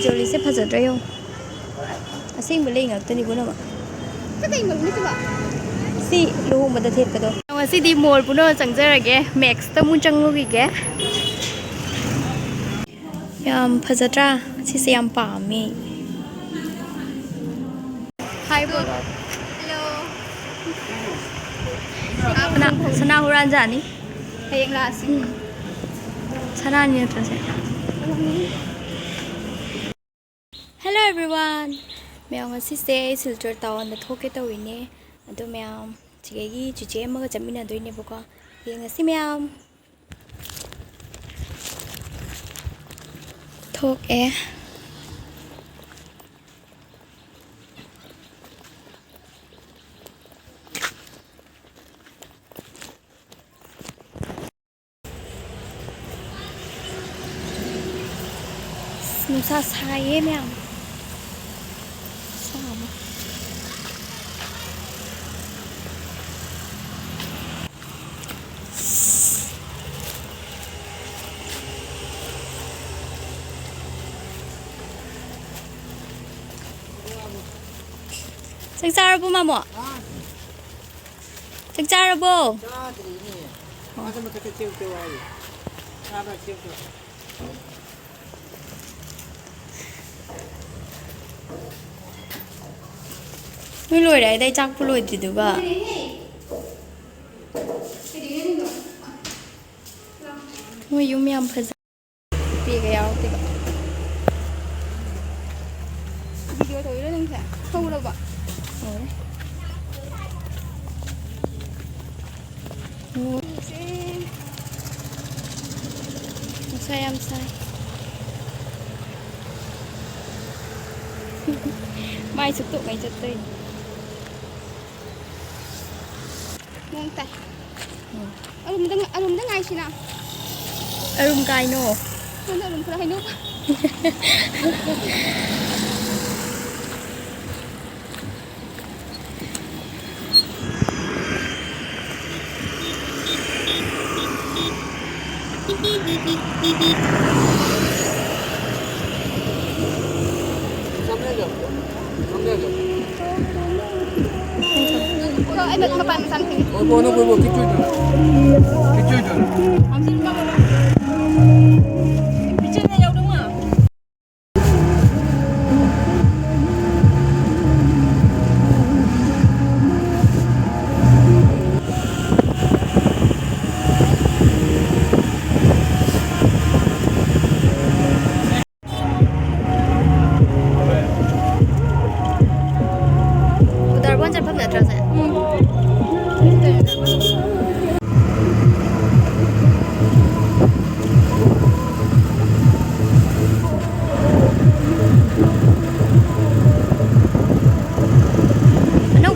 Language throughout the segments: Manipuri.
जोली से फजद्र यो असेंग बले ngakतनी पुनम कतई मल मितबा सी लुहुम बदा थेपदो ngasi मॉल पुनो चंगजरगे मैक्स त मु चंगुगिगे याम फजद्रा सिसे याम पामे हाय बोलो हेलो आपना सना हुरान जानी हयेंग लासी सना नि नत्रसे हेलो एवरीवन मैं ngasi सिल्चर टाउन द थोके तविने अदो मैम चिगेगी चिचे अमगा चमिना दोइने बको ये ngasi मैम थोक ए नुसा साये ma'am Sakjarabo mamo. Sakjarabo. Mới lùi đấy đây chắc phụ lùi thì được à? Mới dùng miếng phật bị cái áo thì video thôi đó nên sao không đâu bạn. Sai em sai. Mai sụp tụ ngày chật tên. Ngon tay. Arum dah ngai sih na. Arum kai no. Mana arum pernah no. Kalau ada makan something. Oh, bono kicu itu. Ambil apa? Picture jauh dong ah.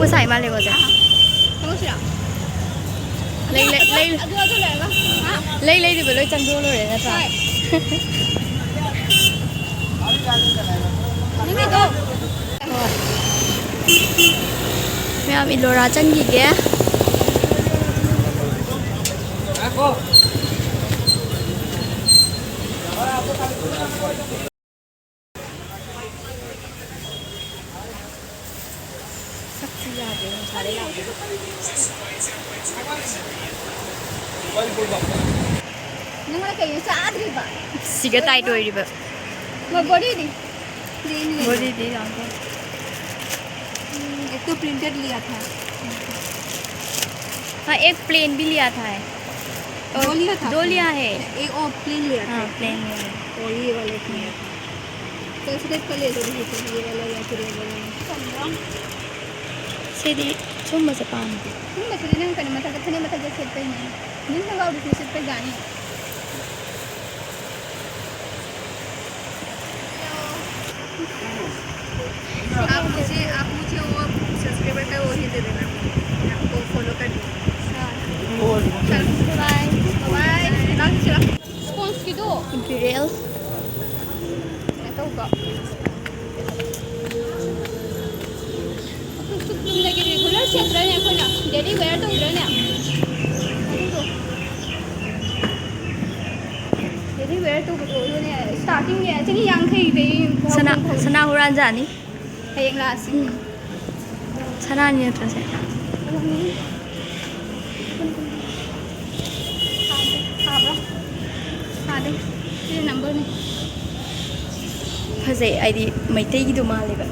Sai male goza. Kamu sih? Lei di beloi canggung lo ya ta. Ini tu. Mẹ bị lừa chân gì kìa. Siga tay đuôi đi vậy. Mà body đi. Body đi आपको. एक तो प्रिंटेड लिया था. हाँ एक प्लेन भी लिया था. दो लिया था. दो लिया है. एक और प्लेन लिया था. हाँ प्लेन लिया है. और ये वाला लिया था. तो सिर्फ कल ले लो ये वाला या फिर ये वाला. सीधी चुम्मा से पान. चुम्मा से नहीं करने मतलब कितने मतलब जैसे पे नहीं. नहीं लगा और दूसरे पे गाने. आप मुझे वो सब्सक्राइबर का वो ही दे देना. आपको फॉलो कर देना. Bye bye. चला. स्पॉन्स की दो. Imperial. तो होगा. तुम लगे रेगुलर क्षेत्र है को ना. डेली वेयर तो उधर ना. डेली वेयर तो उधर ने starting ya chini yang khai be sana huran jani hayeng la si sana ni trase ha de si number ni phase ai di maitai gi du ma le ba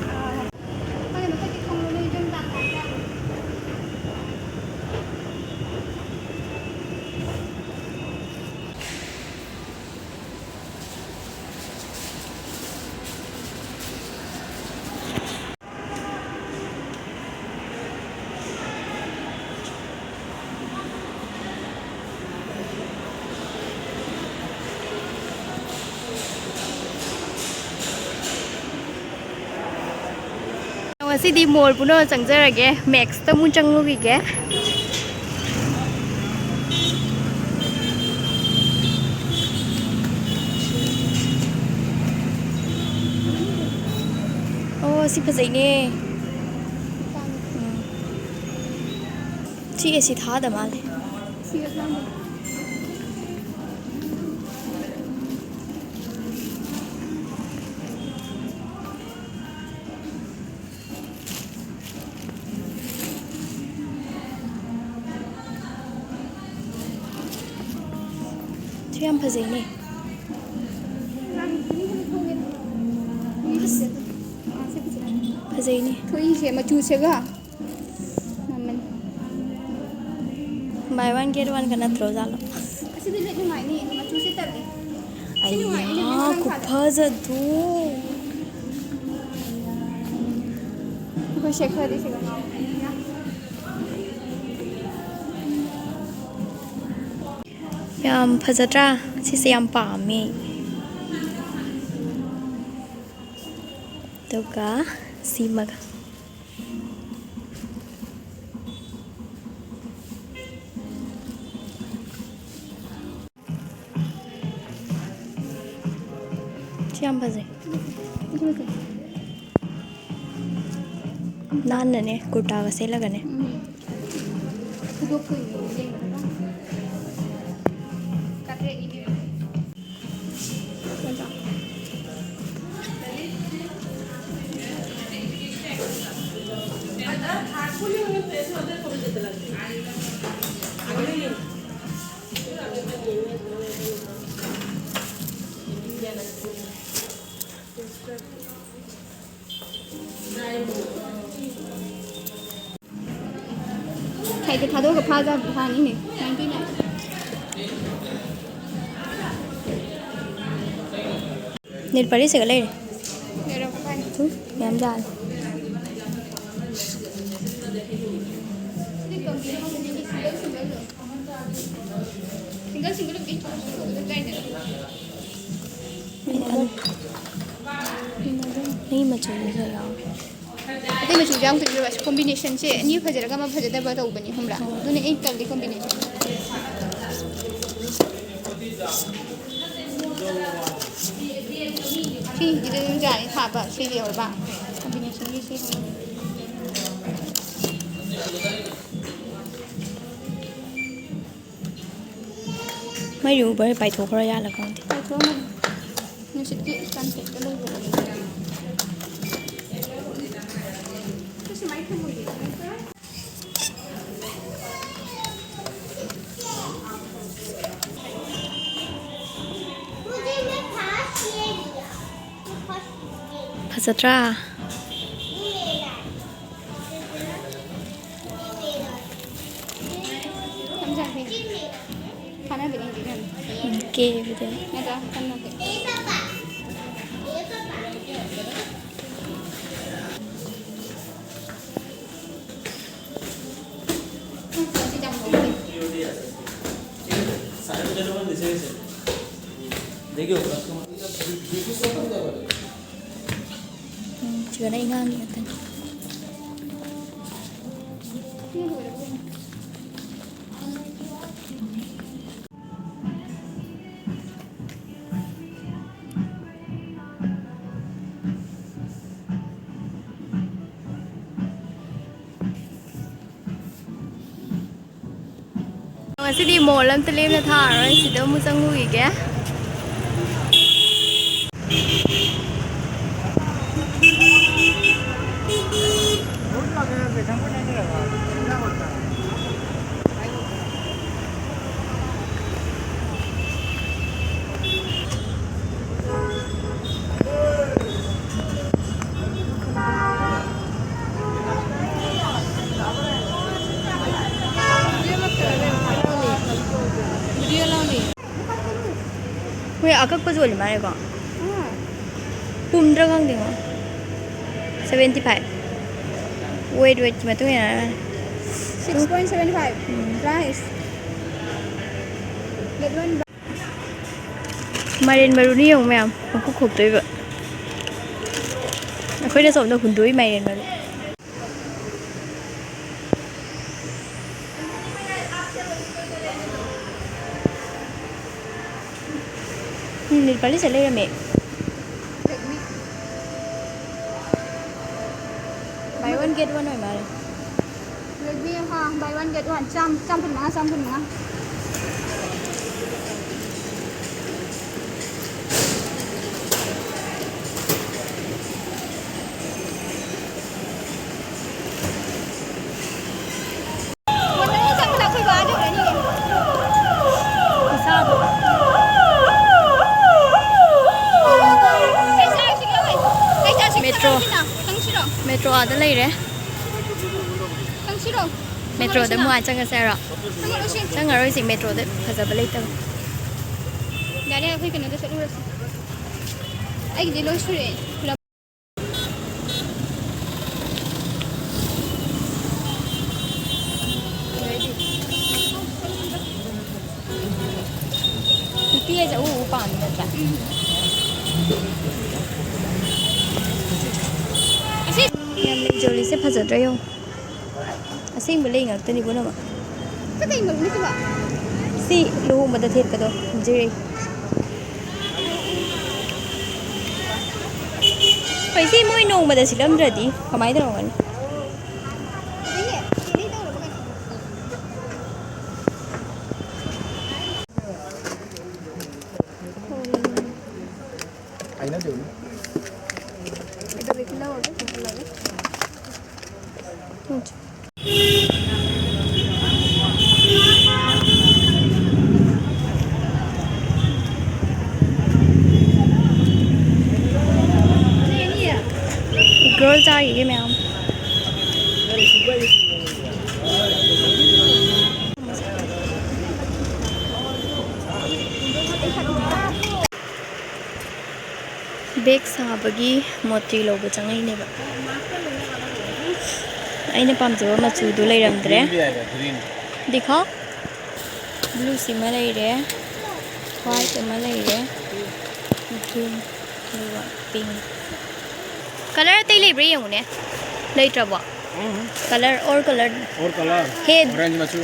ngasi di mall puno changjarage max ta mun changlugi ge oh si phazai ne chi esi tha da male yam phazai ne phazai ne thoi se ma chu se ga man buy one get one kana throw jalo asi de le ngai ni ma chu se tar ni ayya ku phaza du ko se khari se ga yam phazatra si se yam pa me to ka si maga yam phazai nan ne kurta ga se lagane do ko ni ka tre ni thầy thì thà đâu gặp pha ra pha ní nè anh cái này net pari se gale để đâu pha tu yam jal single single cái cái này नहीं मचो से यार अते में चुजाम तो बस कॉम्बिनेशन से नी फजरगा मा फजदा बा तो बनी हमरा दुने एक तल्ली कॉम्बिनेशन सी इधर जाने था बा सी ले और बा कॉम्बिनेशन भी सीไม่รู้บ่ไปโทรขออนุญาตแล้วก่อน ไปโทรมันนี่สิที่กันเสร็จก็เลยบ่พัสตราทำจากนี้ทำได้เป็นจริงๆ เกย์ไปเลย นะจ๊ะทำได้เป็นเชื่อได้ง่ายกัน ngasi di mall lam telim na tha rồi si do mu sang ngui ke ꯑꯀꯛꯄꯁꯨ ꯑꯣꯏ ꯃꯥꯜꯂꯦꯀꯣ ꯄꯨꯝꯗ꯭ꯔꯥ ꯈꯪꯗꯦꯉꯣ 75 ꯋꯦꯠꯀꯤ ꯃꯇꯨꯡ ꯏꯟꯅ 6.75 price. That one. ꯃꯥꯏꯔꯦꯟ ꯃꯔꯨꯅꯤ ꯌꯦꯡꯉꯨ ꯃꯌꯥꯝ ꯃꯀꯨ ꯈꯣꯛꯇꯣꯏꯕ ꯑꯩꯈꯣꯏꯅ ꯁꯣꯝꯗ ꯍꯨꯟꯗꯣꯛꯏ ꯃꯥꯏꯔꯦꯟ ꯃꯔꯨ ꯅꯤꯜꯄꯥꯂꯤꯁꯦ ꯂꯩꯔꯝꯃꯦ buy one get one ꯑꯣꯏ ꯃꯥꯜꯂꯦ Redmi buy one get one. Trăm pun manga. metro ada leire metro da mu a changa sera changa roi sing metro da phajaba leita Dari aku kena ada satu rasa. Aku di luar suri. nupi aja pan da yam le joli se phajadra yo asing bale ngak tani bona ma Kita ingat ni coba. si luhung bada thet kado jiri pai si moi nong bada silam dradi kamai da ron Ini tahu bukan. Aina dulu. Itu bikin tahu tu lagi. girl cha ye ma'am bag sabagi moti loba changai ne ba aina pamjaba machu du leiramdre Green. दिखाओ ब्लू सिमा लेरे व्हाइट मा लेरे ग्रीन पिंक कलर ते लेब्रे यंगने लेट्रबो कलर और कलर और कलर हेड ऑरेंज मचू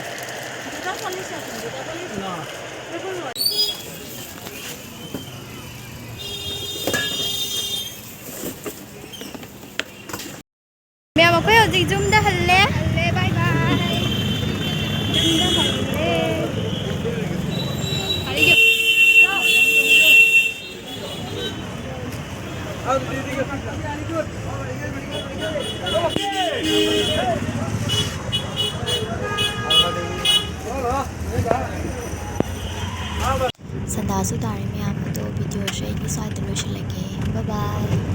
मैं मको हजिक जुम दा हल्ले Bye bye. संदासु तारे मैं आप तो वीडियो से इस साइड लोशन लगे बाय बाय